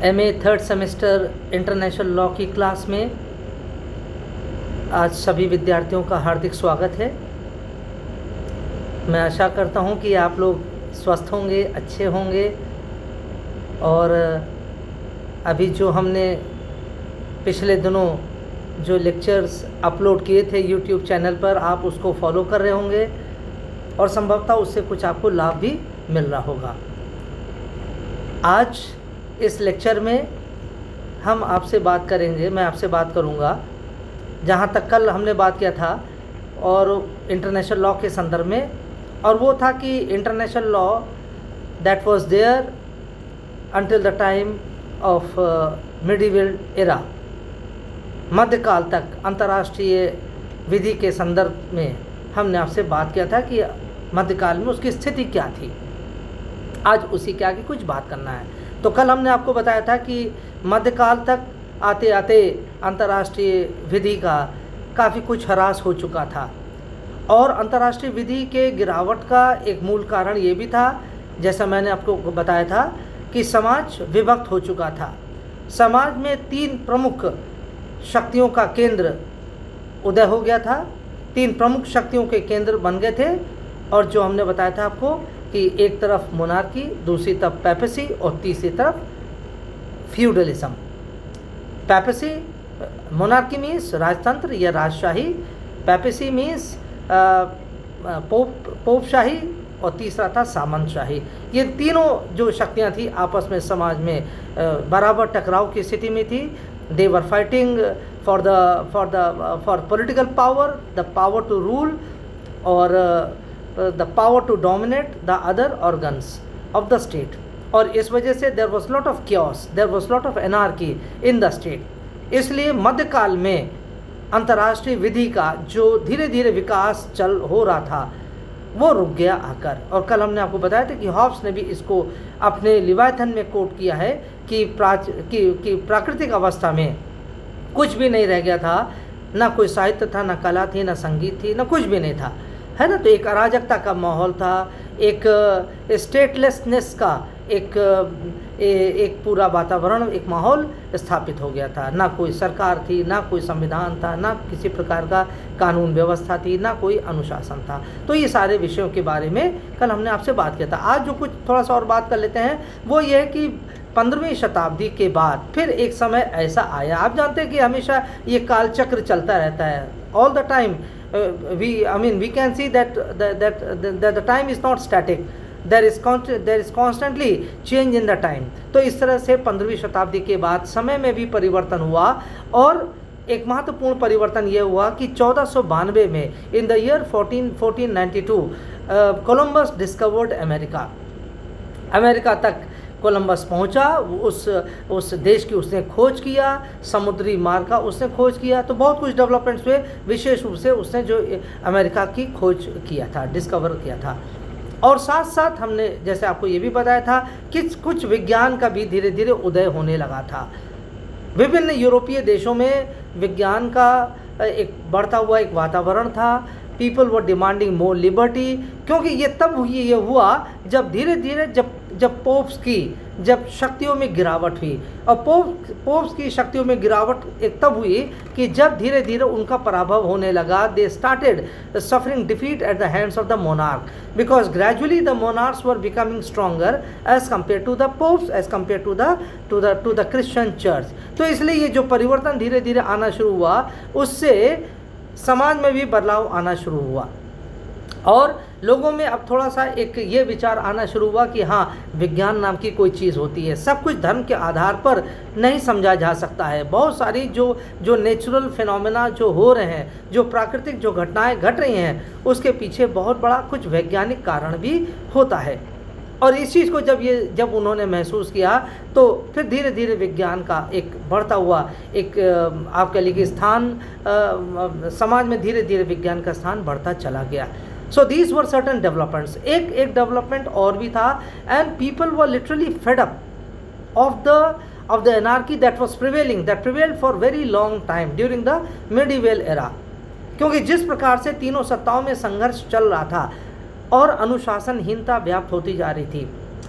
MA third semester international law की class में आज सभी विद्यार्थियों का हार्दिक स्वागत है। मैं आशा करता हूं कि आप लोग स्वस्थ होंगे, अच्छे होंगे और अभी जो हमने पिछले दिनों जो लेक्चर्स अपलोड किए थे यूट्यूब चैनल पर, आप उसको फॉलो कर रहे होंगे और संभवतः उससे कुछ आपको लाभ भी मिल रहा होगा। आज इस लेक्चर में हम आपसे बात करेंगे, मैं आपसे बात करूंगा जहां तक कल हमने बात किया था और इंटरनेशनल लॉ के संदर्भ में, और वो था कि international law that was there until the time of medieval era, मध्यकाल तक अंतर्राष्ट्रीय विधि के संदर्भ में हमने आपसे बात किया था कि मध्यकाल में उसकी स्थिति क्या थी। आज उसी के आगे कुछ बात करना है। तो कल हमने आपको बताया था कि मध्यकाल तक आते आते अंतर्राष्ट्रीय विधि का काफ़ी कुछ ह्रास हो चुका था और अंतर्राष्ट्रीय विधि के गिरावट का एक मूल कारण ये भी था, जैसा मैंने आपको बताया था, कि समाज विभक्त हो चुका था। समाज में तीन प्रमुख शक्तियों का केंद्र उदय हो गया था, तीन प्रमुख शक्तियों के केंद्र बन गए थे। और जो हमने बताया था आपको कि एक तरफ मोनार्की, दूसरी तरफ पैपेसी और तीसरी तरफ फ्यूडलिज्म। पैपेसी, मोनार्की मीन्स राजतंत्र या राजशाही, पैपेसी मीन्स पोपशाही और तीसरा था सामंतशाही। ये तीनों जो शक्तियां थी आपस में समाज में बराबर टकराव की स्थिति में थी। They were fighting for political power, the power to rule और the power to dominate the other organs of the state। और इस वजह से there was lot of chaos, there was lot of anarchy in the state। इसलिए मध्यकाल में अंतर्राष्ट्रीय विधि का जो धीरे धीरे विकास चल हो रहा था वो रुक गया आकर। और कल हमने आपको बताया था कि हॉब्स ने भी इसको अपने लिवायथन में कोट किया है कि प्राकृतिक अवस्था में कुछ भी नहीं रह गया था, ना कोई साहित्य था, ना कला थी, ना संगीत थी, ना कुछ भी नहीं था, है ना। तो एक अराजकता का माहौल था, एक स्टेटलेसनेस का एक पूरा वातावरण, एक माहौल स्थापित हो गया था। ना कोई सरकार थी, ना कोई संविधान था, ना किसी प्रकार का कानून व्यवस्था थी, ना कोई अनुशासन था। तो ये सारे विषयों के बारे में कल हमने आपसे बात किया था। आज जो कुछ थोड़ा सा और बात कर लेते हैं वो ये है कि 15वीं शताब्दी के बाद फिर एक समय ऐसा आया, आप जानते हैं कि हमेशा ये कालचक्र चलता रहता है, all the time we can see that the time is not static, there is constantly change in the time। तो इस तरह से 15वीं शताब्दी के बाद समय में भी परिवर्तन हुआ और एक महत्वपूर्ण परिवर्तन यह हुआ कि 1492 में in the year 1492 Columbus discovered America तक कोलंबस पहुंचा। उस देश की उसने खोज किया, समुद्री मार्ग का उसने खोज किया। तो बहुत कुछ डेवलपमेंट्स हुए, विशेष रूप से उसने जो अमेरिका की खोज किया था, डिस्कवर किया था। और साथ साथ हमने जैसे आपको ये भी बताया था कि कुछ विज्ञान का भी धीरे धीरे उदय होने लगा था। विभिन्न यूरोपीय देशों में विज्ञान का एक बढ़ता हुआ एक वातावरण था। People were demanding more liberty, क्योंकि ये तब ये हुआ जब धीरे धीरे जब पोप्स की जब शक्तियों में गिरावट हुई। और पोप्स की शक्तियों में गिरावट एक तब हुई कि जब धीरे धीरे उनका पराभव होने लगा। They started suffering defeat at the hands of the monarch, because gradually the monarchs were becoming stronger as compare to the popes, as compare to the Christian church. तो इसलिए ये जो परिवर्तन धीरे धीरे आना शुरू हुआ, उससे समाज में भी बदलाव आना शुरू हुआ और लोगों में अब थोड़ा सा एक ये विचार आना शुरू हुआ कि हाँ, विज्ञान नाम की कोई चीज़ होती है। सब कुछ धर्म के आधार पर नहीं समझा जा सकता है। बहुत सारी जो नेचुरल फिनोमेना जो हो रहे हैं, जो प्राकृतिक जो घटनाएं घट रही हैं, उसके पीछे बहुत बड़ा कुछ वैज्ञानिक कारण भी होता है। और इस चीज़ को जब उन्होंने महसूस किया तो फिर धीरे धीरे विज्ञान का एक बढ़ता हुआ एक आप कह लीजिए स्थान, समाज में धीरे धीरे विज्ञान का स्थान बढ़ता चला गया। So these were certain developments. एक डेवलपमेंट और भी था, and people were literally fed up of the anarchy that was prevailed for very long time during the medieval era. क्योंकि जिस प्रकार से तीनों सत्ताओं में संघर्ष चल रहा था और अनुशासनहीनता व्याप्त होती जा रही थी,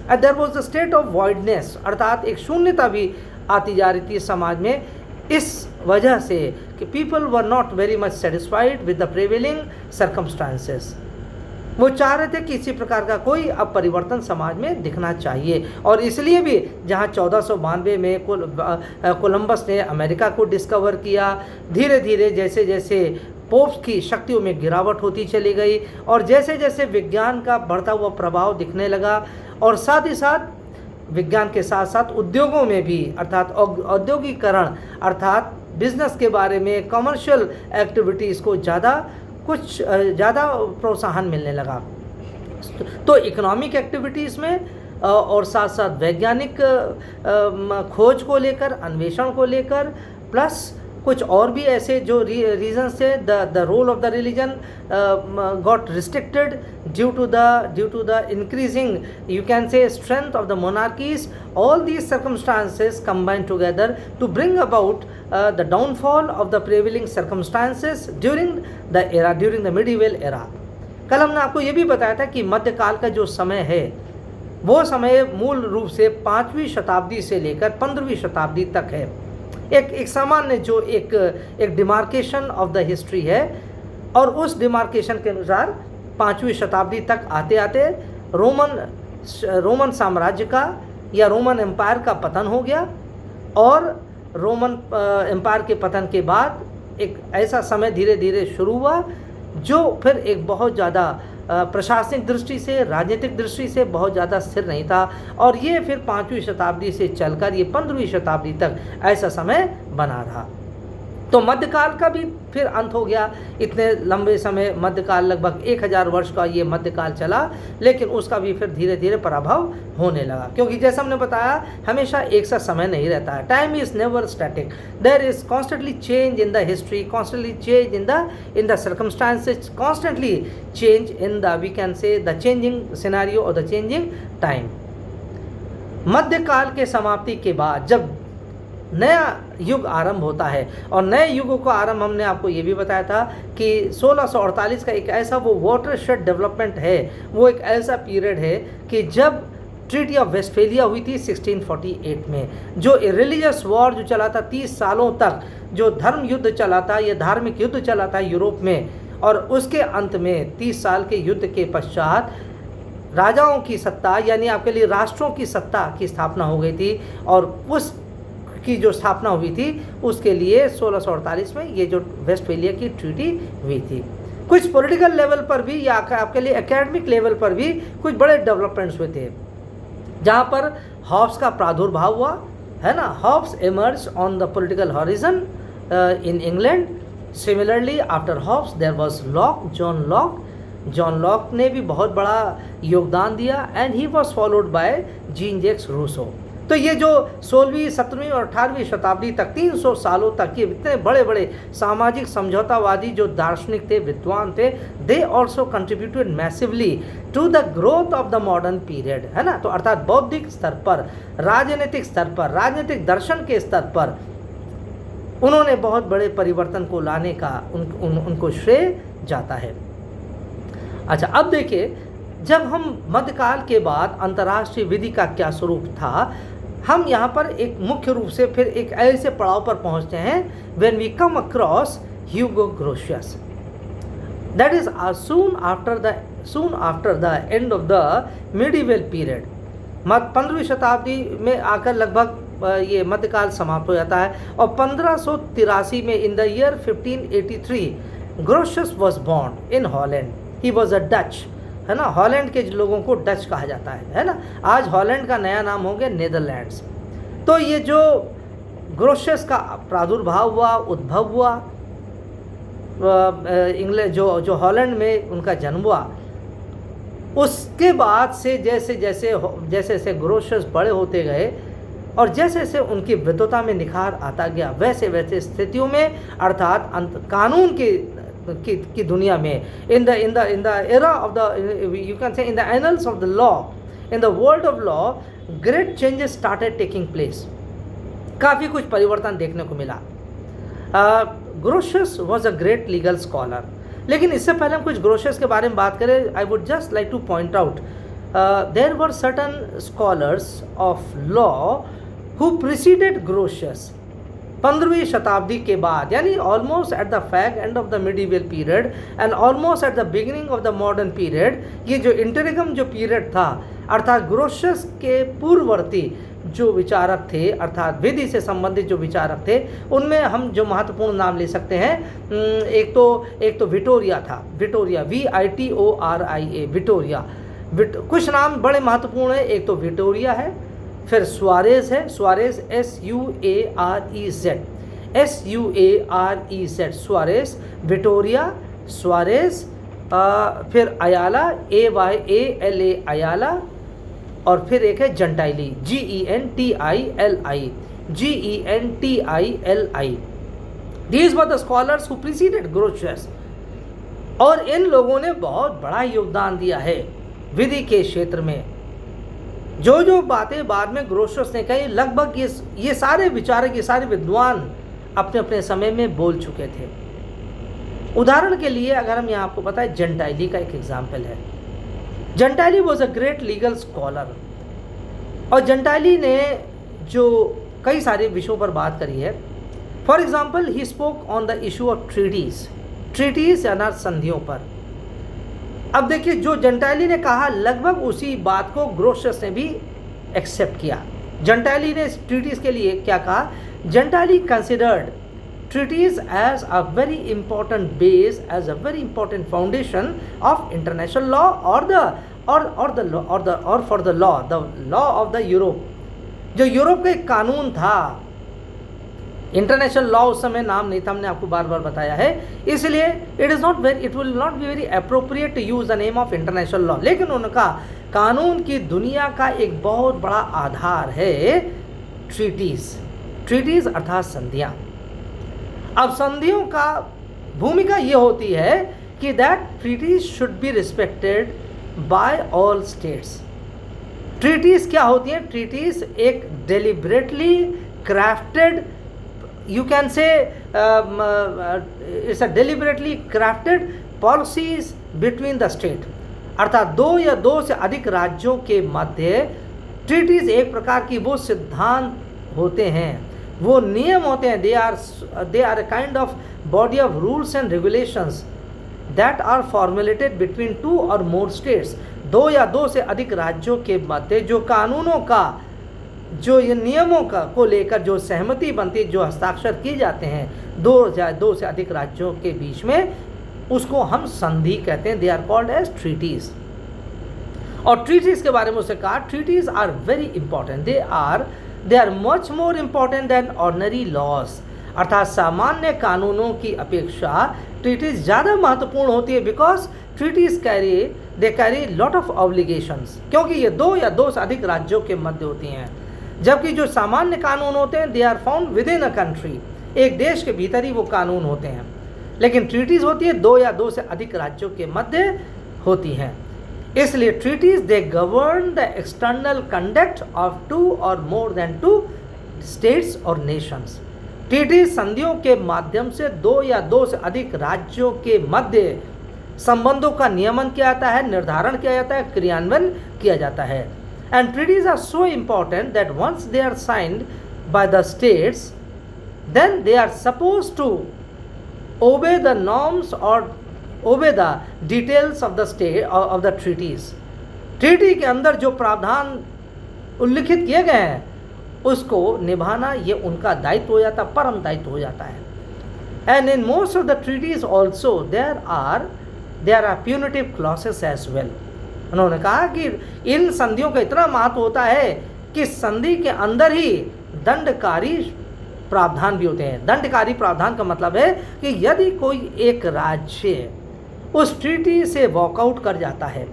there was the state of voidness, अर्थात एक शून्यता भी आती जा रही थी समाज में, इस वजह से कि people were not very much satisfied with the prevailing circumstances. वो चाह रहे थे कि इसी प्रकार का कोई अब परिवर्तन समाज में दिखना चाहिए, और इसलिए भी जहाँ 1492 में कोलंबस ने अमेरिका को डिस्कवर किया, धीरे धीरे जैसे जैसे पोप्स की शक्तियों में गिरावट होती चली गई, और जैसे जैसे विज्ञान का बढ़ता हुआ प्रभाव दिखने लगा, और साथ ही साथ विज्ञान के साथ साथ उद्योगों में भी, अर्थात औद्योगिकरण, अर्थात बिजनेस के बारे में, कमर्शियल एक्टिविटीज़ को ज़्यादा प्रोत्साहन मिलने लगा। तो इकोनॉमिक एक्टिविटीज़ में और साथ साथ वैज्ञानिक खोज को लेकर, अन्वेषण को लेकर, प्लस कुछ और भी ऐसे जो रीजंस थे, the role of the religion got restricted due to the increasing, you can say, strength of the monarchies. All these circumstances combine together to bring about the downfall of the prevailing circumstances during the medieval era। कल हमने आपको ये भी बताया था कि मध्यकाल का जो समय है वो समय मूल रूप से 5वीं शताब्दी से लेकर 15वीं शताब्दी तक है। एक सामान्य जो एक डिमार्केशन ऑफ द हिस्ट्री है, और उस डिमार्केशन के अनुसार 5वीं शताब्दी तक आते आते रोमन साम्राज्य का या रोमन एम्पायर का पतन हो गया, और रोमन एम्पायर के पतन के बाद एक ऐसा समय धीरे धीरे शुरू हुआ जो फिर एक बहुत ज़्यादा प्रशासनिक दृष्टि से, राजनीतिक दृष्टि से बहुत ज़्यादा स्थिर नहीं था, और ये फिर 5वीं शताब्दी से चलकर ये 15वीं शताब्दी तक ऐसा समय बना रहा। तो मध्यकाल का भी फिर अंत हो गया। इतने लंबे समय मध्यकाल, लगभग 1000 वर्ष का ये मध्यकाल चला, लेकिन उसका भी फिर धीरे धीरे प्रभाव होने लगा, क्योंकि जैसा हमने बताया हमेशा एक सा समय नहीं रहता है। Time is never static, there is constantly change in the history, constantly change in the circumstances, constantly change in the, we can say, the changing scenario और द चेंजिंग टाइम। मध्यकाल के समाप्ति के बाद जब नया युग आरंभ होता है, और नए युगों का आरंभ हमने आपको ये भी बताया था कि 1648 का एक ऐसा वो वाटरशेड डेवलपमेंट है, वो एक ऐसा पीरियड है कि जब ट्रीटी ऑफ वेस्टफेलिया हुई थी 1648 में, जो रिलीजियस वॉर जो चला था 30 सालों तक, जो धर्म युद्ध चला था, ये धार्मिक युद्ध चला था यूरोप में, और उसके अंत में 30 साल के युद्ध के पश्चात राजाओं की सत्ता, यानी आपके लिए राष्ट्रों की सत्ता की स्थापना हो गई थी, और उस की जो स्थापना हुई थी उसके लिए 1648 में ये जो वेस्टफेलिया की ट्रीटी हुई थी। कुछ पॉलिटिकल लेवल पर भी या आपके लिए एकेडमिक लेवल पर भी कुछ बड़े डेवलपमेंट्स हुए थे, जहाँ पर हॉब्स का प्रादुर्भाव हुआ, है ना। Hobbes emerged on the political horizon in England. Similarly, after Hobbes there was Locke, John Locke. John Locke ने भी बहुत बड़ा योगदान दिया, and he was followed by Jean Jacques Rousseau। तो ये जो 16वीं, 17वीं और 18वीं शताब्दी तक 300 सालों तक ये इतने बड़े बड़े सामाजिक समझौतावादी जो दार्शनिक थे, विद्वान थे, they also contributed massively to the growth of the modern period, है ना। तो अर्थात बौद्धिक स्तर पर, राजनीतिक स्तर पर, राजनीतिक दर्शन के स्तर पर उन्होंने बहुत बड़े परिवर्तन को लाने का उनको श्रेय जाता है। अच्छा, अब देखिए, जब हम मध्यकाल के बाद अंतर्राष्ट्रीय विधि का क्या स्वरूप था, हम यहाँ पर एक मुख्य रूप से फिर एक ऐसे पड़ाव पर पहुँचते हैं when we come across Hugo Grotius, that is soon after the end of the medieval period। 15वीं शताब्दी में आकर लगभग ये मध्यकाल समाप्त हो जाता है, और 1583 में in the year 1583 Grotius was born in Holland. He was a Dutch, है ना। हॉलैंड के लोगों को डच कहा जाता है ना। आज हॉलैंड का नया नाम हो गया नेदरलैंड्स। तो ये जो ग्रोशियस का प्रादुर्भाव हुआ, उद्भव हुआ, इंग्लैंड जो हॉलैंड में उनका जन्म हुआ, उसके बाद से जैसे जैसे ग्रोशियस बड़े होते गए और जैसे जैसे उनकी विद्वता में निखार आता गया, वैसे वैसे स्थितियों में, अर्थात कानून की दुनिया में, in the era of the, you can से, in the annuls of the law, in the world of law, great changes started taking place. काफ़ी कुछ परिवर्तन देखने को मिला। Grotius was a great legal scholar. लेकिन इससे पहले हम कुछ ग्रोशियस के बारे में बात करें, I would just like two point out there were certain scholars of law who preceded Grotius. 15वीं शताब्दी के बाद, यानी almost at the fag and of the medieval period and almost at the beginning of the modern period, ये जो इंटरगम जो period था, अर्थात Grotius के पूर्ववर्ती जो विचारक थे, अर्थात विधि से संबंधित जो विचारक थे, उनमें हम जो महत्वपूर्ण नाम ले सकते हैं, एक तो विटोरिया था, विटोरिया, VITORIA, विटोरिया। कुछ नाम बड़े महत्वपूर्ण है, एक तो विटोरिया है, फिर सुआरेज है, Suarez SUAREZ, Suarez, Vittoria, Suarez, फिर अयाला, AYALA, अयाला, और फिर एक है जंटाइली, GENTILI। These were the scholars who preceded Grotius, और इन लोगों ने बहुत बड़ा योगदान दिया है विधि के क्षेत्र में। जो बातें बाद में ग्रोशियस ने कही, लगभग ये सारे विचारक, ये सारे विद्वान अपने अपने समय में बोल चुके थे। उदाहरण के लिए अगर हम यहाँ आपको पता है, जंटाइली का एक एग्जाम्पल है। Gentili was a great legal scholar, और जंटाइली ने जो कई सारे विषयों पर बात करी है। For example, he spoke on the issue of treaties यानी संधियों पर। अब देखिए, जो जंटाइली ने कहा, लगभग उसी बात को ग्रोशियस ने भी एक्सेप्ट किया। जंटाइली ने ट्रीटीज के लिए क्या कहा? जंटाइली considered treaties as a very important base, as a very important foundation of international law or for the law of the Europe। जो यूरोप का एक कानून था, इंटरनेशनल लॉ उस समय नाम नहीं था, हमने आपको बार बार बताया है, इसलिए it will not be very appropriate to use the name of international law. लेकिन उनका कानून की दुनिया का एक बहुत बड़ा आधार है ट्रीटीज अर्थात संधियाँ। अब संधियों का भूमिका ये होती है कि that treaties should be respected by all states. Treaties क्या होती हैं? ट्रीटीज एक deliberately crafted, you can say it's a deliberately crafted policies between the state, अर्थात दो या दो से अधिक राज्यों के मध्य ट्रीटीज एक प्रकार की वो सिद्धांत होते हैं, वो नियम होते हैं। They are a kind of body of rules and regulations that are formulated between two और मोर स्टेट्स। दो या दो से अधिक राज्यों के मध्य जो कानूनों का, जो ये नियमों का को लेकर जो सहमति बनती, जो हस्ताक्षर किए जाते हैं दो से अधिक राज्यों के बीच में, उसको हम संधि कहते हैं। They are called as treaties. और ट्रीटीज के बारे में उससे कहा, treaties are very important, they are much more important than ordinary laws, अर्थात सामान्य कानूनों की अपेक्षा ट्रीटीज ज़्यादा महत्वपूर्ण होती है। Because treaties carry lot of obligations, क्योंकि ये दो या दो से अधिक राज्यों के मध्य होती हैं, जबकि जो सामान्य कानून होते हैं they are found within a country, एक देश के भीतर ही वो कानून होते हैं। लेकिन ट्रीटीज होती है दो या दो से अधिक राज्यों के मध्य होती हैं। इसलिए treaties they govern the external conduct of two और मोर देन टू स्टेट्स और नेशंस। ट्रीटीज संधियों के माध्यम से दो या दो से अधिक राज्यों के मध्य संबंधों का नियमन किया जाता है, निर्धारण किया जाता है, क्रियान्वयन किया जाता है। And treaties are so important that once they are signed by the states, then they are suppose to obey the norms और obey the details of the state of the treaties। Treaty के अंदर जो प्रावधान उल्लिखित किए गए हैं उसको निभाना ये उनका दायित्व हो जाता, परम दायित्व हो जाता है। And in most of the treaties also there are punitive clauses as well. उन्होंने कहा कि इन संधियों का इतना महत्व होता है कि संधि के अंदर ही दंडकारी प्रावधान भी होते हैं। दंडकारी प्रावधान का मतलब है कि यदि कोई एक राज्य उस ट्रीटी से वॉकआउट कर जाता है,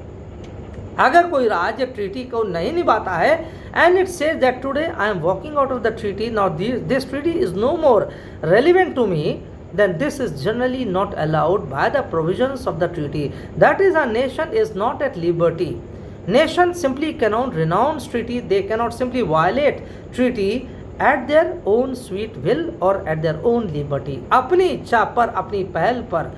अगर कोई राज्य ट्रीटी को नहीं निभाता है, and it says that today I am walking out of the treaty, now this treaty is no more relevant to me, then this is generally not allowed by the provisions of the treaty. That is, a nation is not at liberty. Nation simply cannot renounce treaty. They cannot simply violate treaty at their own sweet will or at their own liberty. अपनी इच्छा पर, अपनी पहल पर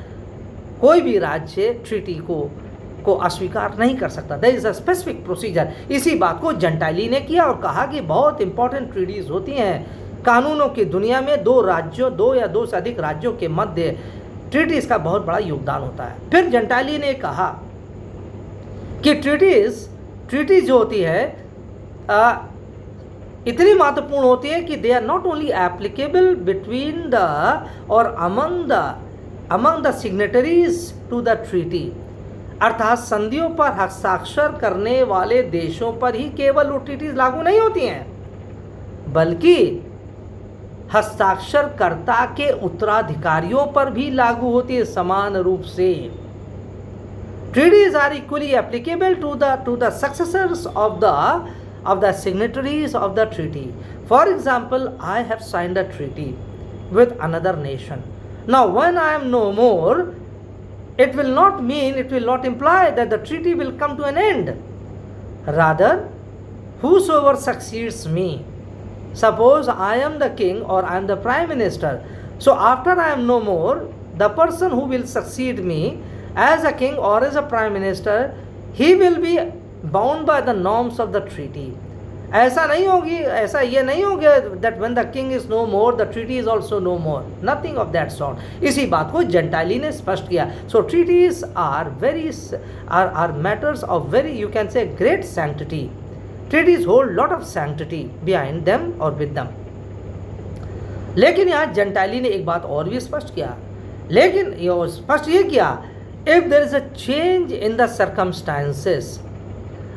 कोई भी राज्य treaty को को अस्वीकार नहीं कर सकता। There is a specific procedure. इसी बात को जंटाइली ने किया और कहा कि बहुत इंपॉर्टेंट ट्रीटीज होती हैं कानूनों की दुनिया में, दो राज्यों, दो या दो से अधिक राज्यों के मध्य ट्रीटीज का बहुत बड़ा योगदान होता है। फिर जंटाइली ने कहा कि ट्रीटीज जो होती है इतनी महत्वपूर्ण होती है कि they are not only applicable between the और among the signatories to the treaty, अर्थात संधियों पर हस्ताक्षर करने वाले देशों पर ही केवल वो ट्रीटीज लागू नहीं होती हैं, बल्कि हस्ताक्षरकर्ता के उत्तराधिकारियों पर भी लागू होती है समान रूप से। Treaties are equally applicable to the successors of the signatories of the treaty. For example, I have signed a treaty with another nation. Now, when I am no more, it will not imply that the treaty will come to an end. Rather, whosoever succeeds me, suppose I am the king or I am the prime minister. So after I am no more, the person who will succeed me as a king or as a prime minister, he will be bound by the norms of the treaty. ऐसा ये नहीं होगा that when the king is no more, the treaty is also no more. Nothing of that sort. इसी बात को जंटाइली ने स्पष्ट किया. So treaties are matters of very, you can say, great sanctity. Treaties hold lot of sanctity behind them or with them. लेकिन यहाँ जंटाइली ने एक बात और भी स्पष्ट किया. लेकिन ये किया, if there is a change in the circumstances,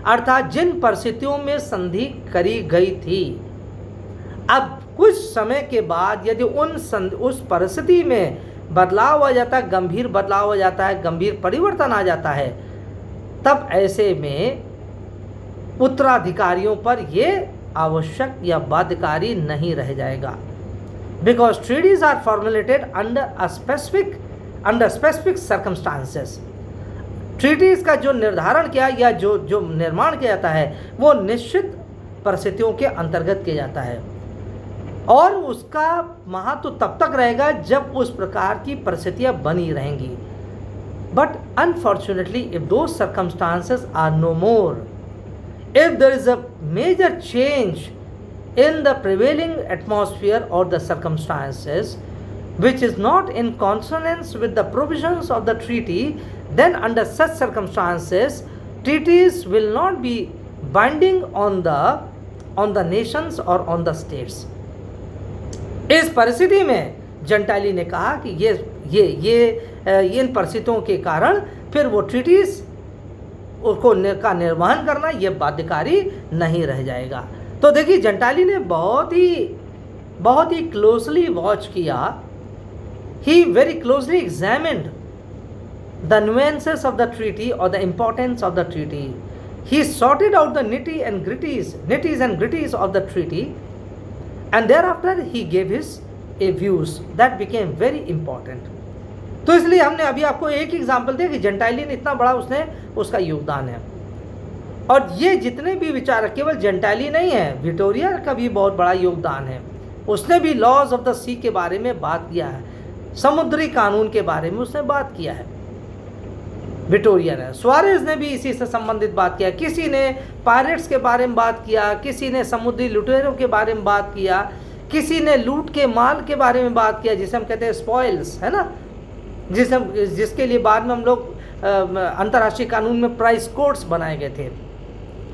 अर्थात जिन परिस्थितियों में संधि करी गई थी, अब कुछ समय के बाद यदि उस परिस्थिति में बदलाव आ जाता है, गंभीर बदलाव आ जाता है, गंभीर परिवर्तन आ जाता है, तब ऐसे में उत्तराधिकारियों पर यह आवश्यक या बाध्यकारी नहीं रह जाएगा. Because treaties are formulated under specific circumstances. Treaties का जो निर्धारण किया या जो निर्माण किया जाता है वो निश्चित परिस्थितियों के अंतर्गत किया जाता है और उसका महत्व तब तक रहेगा जब उस प्रकार की परिस्थितियां बनी रहेंगी. But unfortunately if those circumstances are no more, if there is a major change in the prevailing atmosphere or the circumstances which is not in consonance with the provisions of the treaty, then under such circumstances treaties will not be binding on the nations or on the states. इस परिस्थिति में जंटाइली ने कहा कि ये इन परिस्थितियों के कारण फिर वो ट्रीटीज का निर्वहन करना ये बाध्यकारी नहीं रह जाएगा. तो देखिए जंटाइली ने बहुत ही क्लोजली वॉच किया. He very closely examined the nuances of the treaty or the importance of the treaty. He sorted out the nitties and gritties of the treaty, and thereafter he gave his views that became very important. तो इसलिए हमने अभी आपको एक example दिया कि जंटाइली ने इतना बड़ा उसका योगदान है. और ये जितने भी विचार केवल जंटाइली नहीं है, विक्टोरिया का भी बहुत बड़ा योगदान है. उसने भी लॉज ऑफ द सी के बारे में बात किया है, समुद्री कानून के बारे में उसने बात किया है विक्टोरिया ने. सुआरेज ने भी इसी से संबंधित बात किया. किसी ने पायरेट्स के बारे में बात किया, किसी ने समुद्री लुटेरों के बारे में बात किया, किसी ने लूट के माल के बारे में बात किया जिसे हम कहते हैं स्पॉइल्स, है ना, जिसके लिए बाद में हम लोग अंतर्राष्ट्रीय कानून में प्राइस कोड्स बनाए गए थे.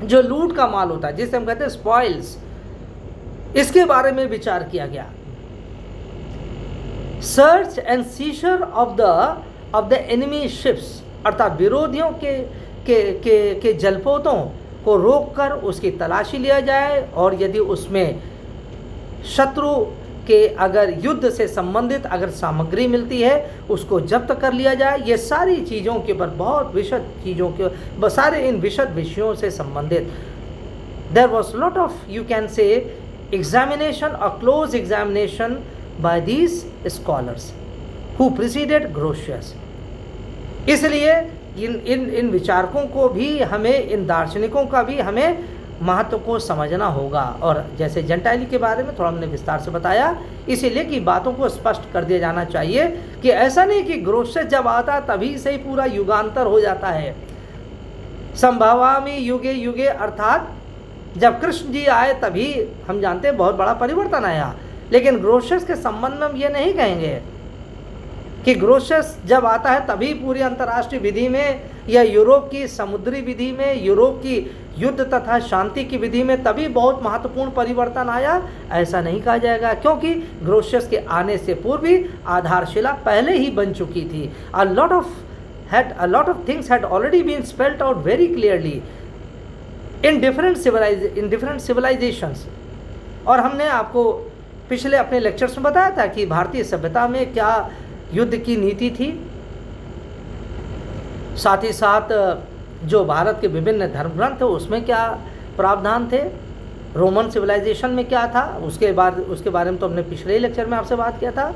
जो लूट का माल होता है जिसे हम कहते हैं स्पॉइल्स, इसके बारे में विचार किया गया. Search and seizure of the enemy ships, अर्थात विरोधियों के जलपोतों को रोककर उसकी तलाशी लिया जाए और यदि उसमें शत्रु के अगर युद्ध से संबंधित अगर सामग्री मिलती है उसको जब्त कर लिया जाए. ये सारी चीज़ों के ऊपर बहुत विशद चीज़ों के सारे इन विशद विषयों से संबंधित there was lot of, you can say, examination और close examination by these scholars who preceded Grotius. इसलिए इन विचारकों को भी हमें, इन दार्शनिकों का भी हमें महत्व को समझना होगा. और जैसे जंटाइली के बारे में थोड़ा हमने विस्तार से बताया, इसीलिए कि बातों को स्पष्ट कर दिया जाना चाहिए कि ऐसा नहीं कि ग्रोशियस जब आता तभी से ही पूरा युगांतर हो जाता है. संभवामि युगे युगे, अर्थात जब कृष्ण जी आए तभी हम जानते हैं बहुत बड़ा परिवर्तन आया। लेकिन ग्रोशियस के संबंध में हम ये नहीं कहेंगे कि ग्रोशियस जब आता है तभी पूरी अंतर्राष्ट्रीय विधि में या यूरोप की समुद्री विधि में, यूरोप की युद्ध तथा शांति की विधि में तभी बहुत महत्वपूर्ण परिवर्तन आया, ऐसा नहीं कहा जाएगा, क्योंकि ग्रोशियस के आने से पूर्व भी आधारशिला पहले ही बन चुकी थी। A lot of things had already been spelled out very clearly in different civilizations। और हमने आपको पिछले अपने लेक्चर्स में बताया था कि भारतीय सभ्यता में क्या युद्ध की नीति थी, साथ ही साथ जो भारत के विभिन्न धर्म ग्रंथ थे उसमें क्या प्रावधान थे, रोमन सिविलाइजेशन में क्या था, उसके बारे में तो हमने पिछले ही लेक्चर में आपसे बात किया था।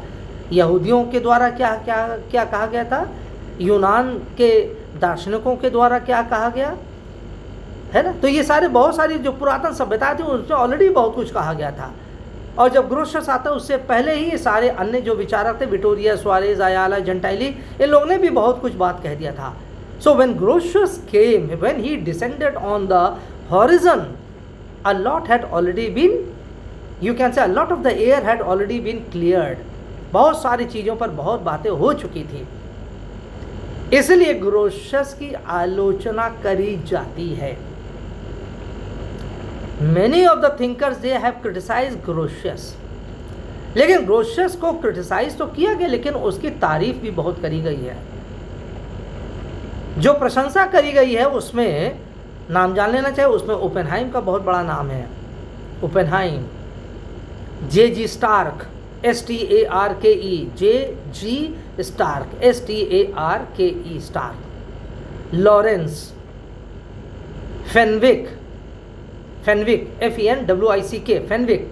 यहूदियों के द्वारा क्या क्या क्या कहा गया था, यूनान के दार्शनिकों के द्वारा क्या कहा गया है ना। तो ये सारे बहुत सारी जो पुरातन सभ्यता थी उसमें ऑलरेडी बहुत कुछ कहा गया था। और जब ग्रोशियस आता है उससे पहले ही ये सारे अन्य जो विचारक थे, विटोरिया, सुआरेज, अयाला, जंटाइली, इन लोगों ने भी बहुत कुछ बात कह दिया था। So when Grotius came, when he descended on the horizon, a lot had already been, you can say a lot of the air had already been cleared। बहुत सारी चीज़ों पर बहुत बातें हो चुकी थी, इसलिए ग्रोशियस की आलोचना करी जाती है। Many of the thinkers they have criticized Grotius। लेकिन ग्रोशियस को क्रिटिसाइज तो किया गया, लेकिन उसकी तारीफ भी बहुत करी गई है। जो प्रशंसा करी गई है उसमें नाम जान लेना चाहिए, उसमें ओपेनहाइम का बहुत बड़ा नाम है। Oppenheim, J.G. Starke, S-T-A-R-K-E, J.G. Starke, S-T-A-R-K-E, Starke, Lawrence, Fenwick, F-E-N-W-I-C-K, Fenwick,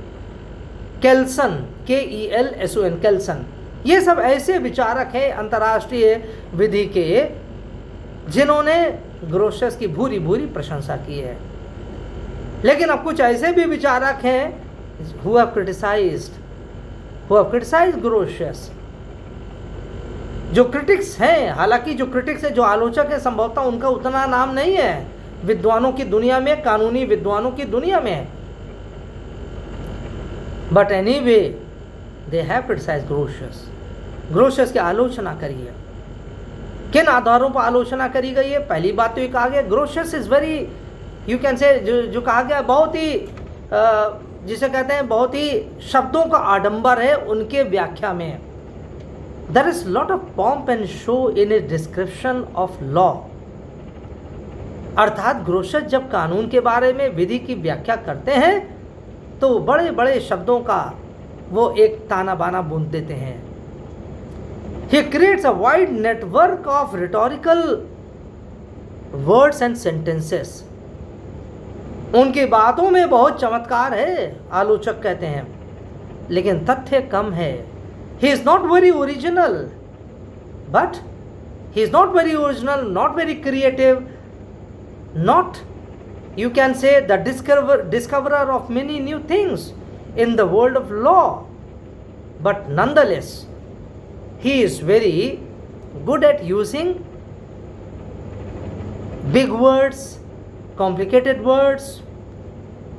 Kelsen, K-E-L-S-O-N, Kelsen, ये सब ऐसे विचारक हैं अंतर्राष्ट्रीय विधि के जिन्होंने ग्रोशियस की भूरी भूरी प्रशंसा की है। लेकिन अब कुछ ऐसे भी विचारक हैं who have criticized ग्रोशियस, जो क्रिटिक्स हैं। हालांकि जो क्रिटिक्स है, जो आलोचक है, संभवतः उनका उतना नाम नहीं है विद्वानों की दुनिया में, कानूनी विद्वानों की दुनिया में, but anyway they have criticised Grotius. Grotius की आलोचना करी है। किन आधारों पर आलोचना करी गई है? पहली बात तो ये कहा गया Grotius is very, you can से, जो कहा गया बहुत ही जिसे कहते हैं बहुत ही शब्दों का आडंबर है उनके व्याख्या में। There is lot of pomp and show in a description of law. अर्थात ग्रोशियस जब कानून के बारे में, विधि की व्याख्या करते हैं तो बड़े बड़े शब्दों का वो एक ताना बाना बुन देते हैं। He creates a wide network of rhetorical words and sentences। उनकी बातों में बहुत चमत्कार है, आलोचक कहते हैं, लेकिन तथ्य कम है। He is not very original, but he is not very original, not very creative, not, you can say, the discoverer of many new things in the world of law, but nonetheless he is very good at using big words, complicated words,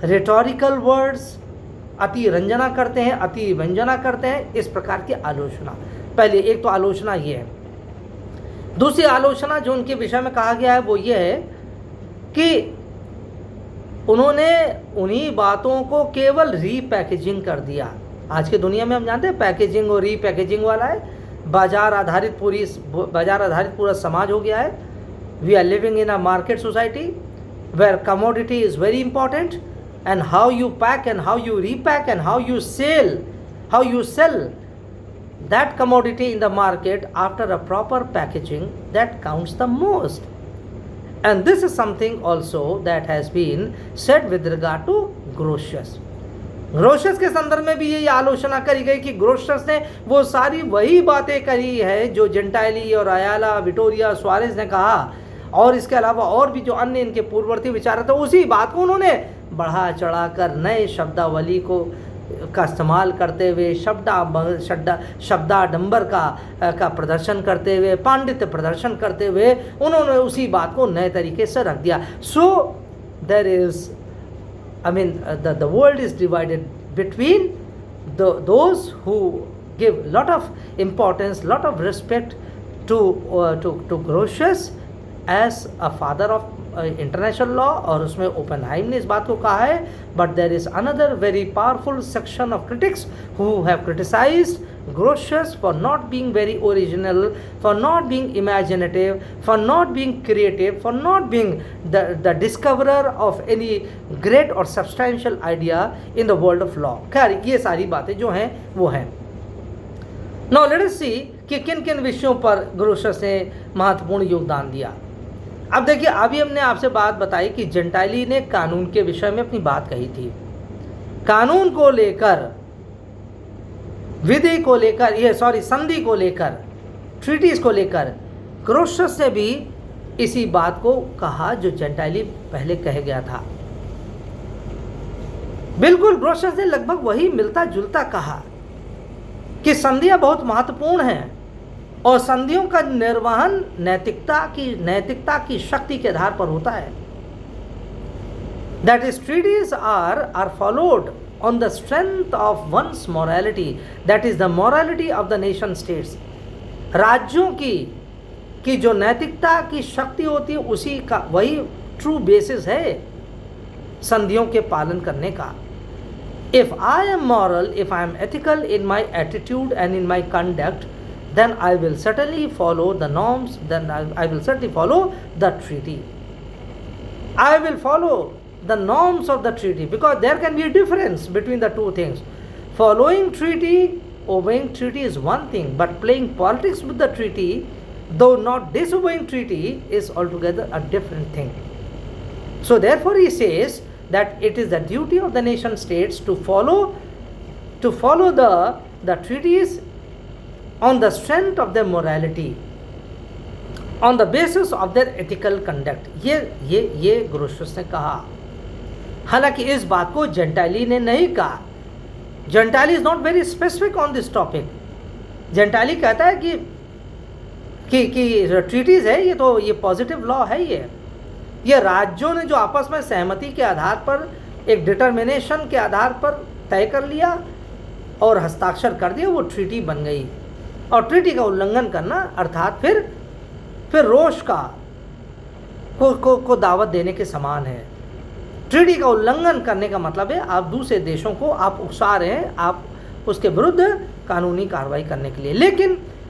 rhetorical words। अति रंजना करते हैं, अति व्यंजना करते हैं, इस प्रकार की आलोचना। पहले एक तो आलोचना ये है। दूसरी आलोचना जो उनके विषय में कहा गया है वो ये है कि उन्होंने उन्हीं बातों को केवल रीपैकेजिंग कर दिया। आज की दुनिया में हम जानते हैं पैकेजिंग और रीपैकेजिंग वाला है, बाजार आधारित पूरा समाज हो गया है। We are living in a market society where commodity is very important, and how you pack and how you repack and how you sell that commodity in the market after a proper packaging, that counts the most. And this is something also that has been said with regard to Grotius. Grotius के संदर्भ में भी ये आलोचना करी गई कि Grotius ने वो सारी वही बातें करी है जो जेंटाइली और अयाला, विटोरिया, सुआरेज ने कहा, और इसके अलावा और भी जो अन्य इनके पूर्ववर्ती विचारक थे, उसी बात को उन्होंने बढ़ा चढ़ा कर नए शब्दावली को का इस्तेमाल करते हुए, शब्दाडंबर का प्रदर्शन करते हुए, पांडित्य प्रदर्शन करते हुए उन्होंने उसी बात को नए तरीके से रख दिया. So there is, I mean, the world is divided between those who give lot of importance, lot of respect to Grotius as a father of international law, और उसमें ओपेनहाइम ने इस बात को कहा है. But there is another very powerful section of critics who have criticized Grotius for not being very original, for not being imaginative, for not being creative, for not being the discoverer of any great or substantial idea in the world of law. खैर ये सारी बातें जो हैं वो हैं. Now let us see कि किन किन विषयों पर ग्रोशियस ने महत्वपूर्ण योगदान दिया. अब देखिए, अभी हमने आपसे बात बताई कि जेंटाइली ने कानून के विषय में अपनी बात कही थी. कानून को लेकर, विधि को लेकर, संधि को लेकर, ट्रीटीज को लेकर ग्रोशियस ने भी इसी बात को कहा जो जेंटाइली पहले कह गया था. बिल्कुल ग्रोशियस ने लगभग वही मिलता जुलता कहा कि संधियां बहुत महत्वपूर्ण हैं और संधियों का निर्वहन नैतिकता की शक्ति के आधार पर होता है. That is treaties are followed on the strength of one's morality, that is the morality of the nation states. राज्यों की जो नैतिकता की शक्ति होती है उसी का वही ट्रू बेसिस है संधियों के पालन करने का. If I am moral, if I am ethical in my attitude and in my conduct, then I will certainly follow the norms, then I will certainly follow the treaty. I will follow the norms of the treaty, because there can be a difference between the two things. Following treaty, obeying treaty is one thing, but playing politics with the treaty, though not disobeying treaty, is altogether a different thing. So therefore he says that it is the duty of the nation states to follow the treaties on the strength of their morality, on the basis of their ethical conduct. ये Grotius ने कहा. हालांकि इस बात को जेंटाइली ने नहीं कहा. Gentili is not very specific on this topic. Gentili कहता है कि ट्रीटीज है ये पॉजिटिव लॉ है. ये राज्यों ने जो आपस में सहमति के आधार पर, एक डिटर्मिनेशन के आधार पर तय कर लिया और हस्ताक्षर कर दिया, वो ट्रीटी बन गई. और ट्रीटी का उल्लंघन करना अर्थात फिर रोष को दावत देने के समान है. ट्रीटी का उल्लंघन करने का मतलब है आप दूसरे देशों को आप उकसा रहे हैं, आप उसके विरुद्ध कानूनी कार्रवाई करने के लिए.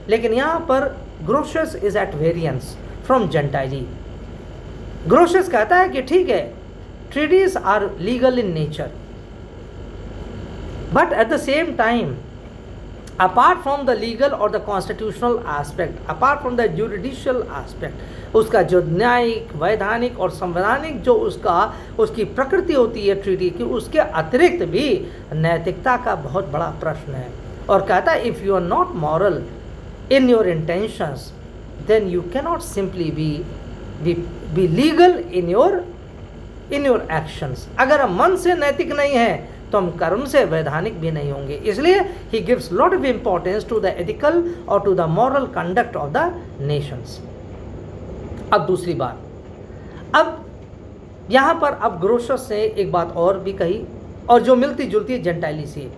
लेकिन यहाँ पर Grotius is at variance from Gentili. Grotius कहता है कि ठीक है, treaties are legal in nature, but at the same time, apart from the legal or the constitutional aspect, apart from the judicial aspect, उसका जो न्यायिक, वैधानिक और संवैधानिक जो उसकी प्रकृति होती है ट्रीटी की, उसके अतिरिक्त भी नैतिकता का बहुत बड़ा प्रश्न है. और कहता है if you are not moral in your intentions, then you cannot simply be legal in your actions. अगर हम मन से नैतिक नहीं है तो हम कर्म से वैधानिक भी नहीं होंगे. इसलिए he gives lot of importance to the ethical और to the moral conduct of the nations. अब दूसरी बात, अब यहाँ पर अब ग्रोशियस ने एक बात और भी कही और जो मिलती जुलती है जेंटाइली से.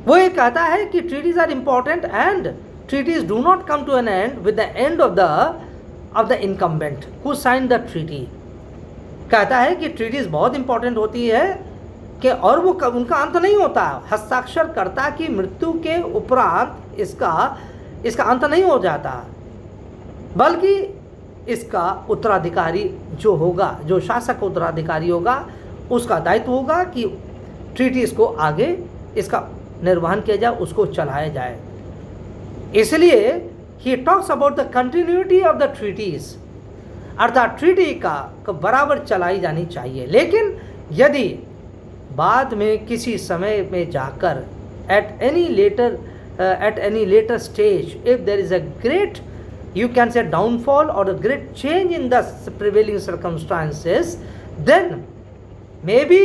वो ये कहता है कि treaties are important and treaties do not come to an end with the end of the incumbent who sign the treaty. कहता है कि ट्रीटीज बहुत इंपॉर्टेंट होती है कि और वो उनका अंत नहीं होता. हस्ताक्षरकर्ता की मृत्यु के उपरांत इसका अंत नहीं हो जाता, बल्कि इसका उत्तराधिकारी जो होगा, जो शासक उत्तराधिकारी होगा, उसका दायित्व होगा कि ट्रीटीज को आगे इसका निर्वहन किया जाए, उसको चलाया जाए. इसलिए he talks about the continuity of the treaties, अर्थात ट्रीटी का बराबर चलाई जानी चाहिए. लेकिन यदि बाद में किसी समय में जाकर at any later stage, if there is a great, you can say, downfall or a great change in the prevailing circumstances, then maybe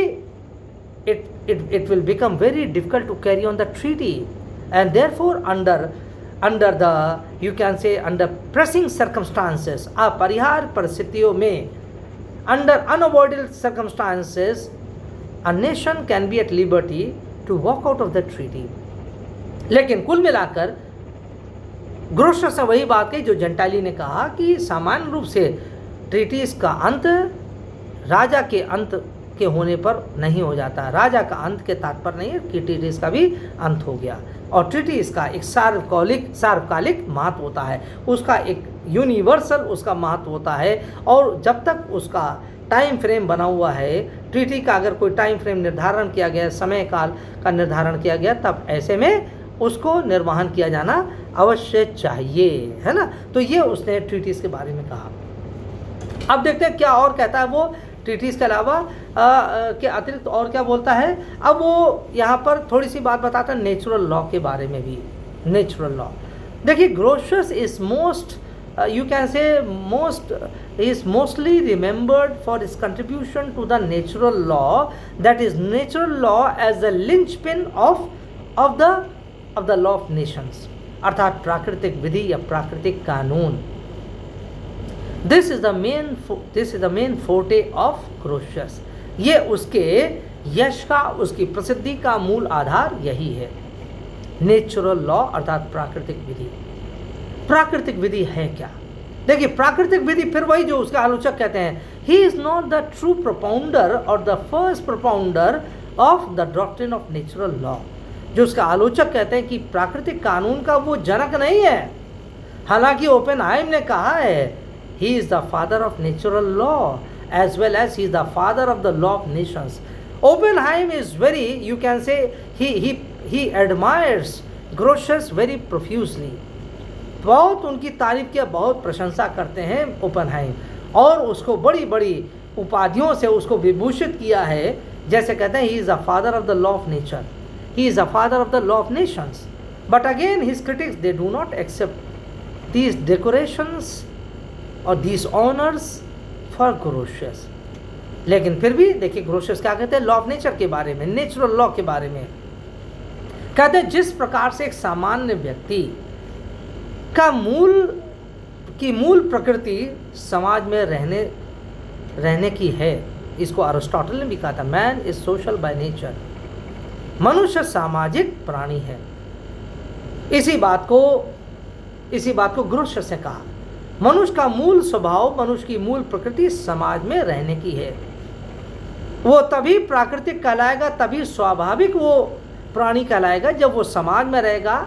it will become very difficult to carry on the treaty. And therefore, under the, you can say, under pressing circumstances, अपरिहार्य परिस्थितियों में, under unavoidable circumstances, a nation can be at liberty to walk out of the treaty. लेकिन कुल मिलाकर ग्रोशस ने वही बात कही जो जेंटाली ने कहा कि सामान्य रूप से ट्रीटीज का अंत राजा के अंत के होने पर नहीं हो जाता। राजा का अंत के तात्पर्य नहीं है कि ट्रीटीज का भी अंत हो गया, और ट्रीटीज का एक सार्वकालिक महत्व होता है, उसका एक यूनिवर्सल उसका महत्व होता है। और जब तक उसका टाइम फ्रेम बना हुआ है, ट्रीटी का अगर कोई टाइम फ्रेम निर्धारण किया गया, समय काल का निर्धारण किया गया, तब ऐसे में उसको निर्वहन किया जाना अवश्य चाहिए, है ना। तो ये उसने ट्रीटीज के बारे में कहा। अब देखते हैं क्या और कहता है वो ट्रीटीज के अलावा के अतिरिक्त और क्या बोलता है। अब वो यहाँ पर थोड़ी सी बात बताता है नेचुरल लॉ के बारे में भी। नेचुरल लॉ देखिए, Grotius is most you can say is mostly remembered for his contribution to the natural law, that is natural law as the linchpin of the law of nations, अर्थात प्राकृतिक विधि या प्राकृतिक कानून। This is the main forte of Grotius। ये उसके यश का, उसकी प्रसिद्धि का मूल आधार यही है, नेचुरल लॉ अर्थात प्राकृतिक विधि। प्राकृतिक विधि है क्या? देखिए, प्राकृतिक विधि फिर वही जो उसके आलोचक कहते हैं, he is not the true propounder और the first propounder of the doctrine of natural law. जो उसका आलोचक कहते हैं कि प्राकृतिक कानून का वो जनक नहीं है, हालांकि ओपेनहाइम ने कहा है he is the father of natural law as well as he is the father of the law of nations. Oppenheim is very, you can say, he admires Grotius very profusely. बहुत उनकी तारीफ किया, बहुत प्रशंसा करते हैं ओपेनहाइम, और उसको बड़ी बड़ी उपाधियों से उसको विभूषित किया है। जैसे कहते हैं he is the father of the law of nature, he is the father of the law of nations. But again his critics they do not accept these decorations और दीज ऑनर्स फॉर ग्रोशियस। लेकिन फिर भी देखिए Grotius क्या कहते हैं law of nature के बारे में, नेचुरल लॉ के बारे में। कहते हैं जिस प्रकार से एक सामान्य व्यक्ति का मूल प्रकृति समाज में रहने की है, इसको अरिस्टोटल ने भी कहा था, man is social by nature. मनुष्य सामाजिक प्राणी है। इसी बात को ग्रोशियस ने कहा। मनुष्य का मूल स्वभाव, मनुष्य की मूल प्रकृति समाज में रहने की है। वो तभी प्राकृतिक कहलाएगा, तभी स्वाभाविक वो प्राणी कहलाएगा जब वो समाज में रहेगा,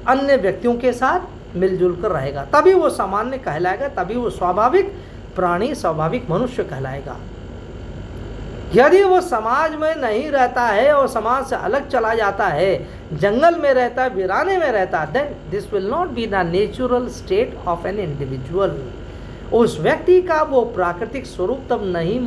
अन्य व्यक्तियों के साथ मिलजुल कर रहेगा, तभी वो सामान्य कहलाएगा, तभी वो स्वाभाविक प्राणी, स्वाभाविक मनुष्य कहलाएगा। यदि वो समाज में नहीं रहता है और समाज से अलग चला जाता है, जंगल में रहता है, वीराने में रहता है, then this will not be the natural state of an individual. उस व्यक्ति का वो प्राकृतिक स्वरूप तब नहीं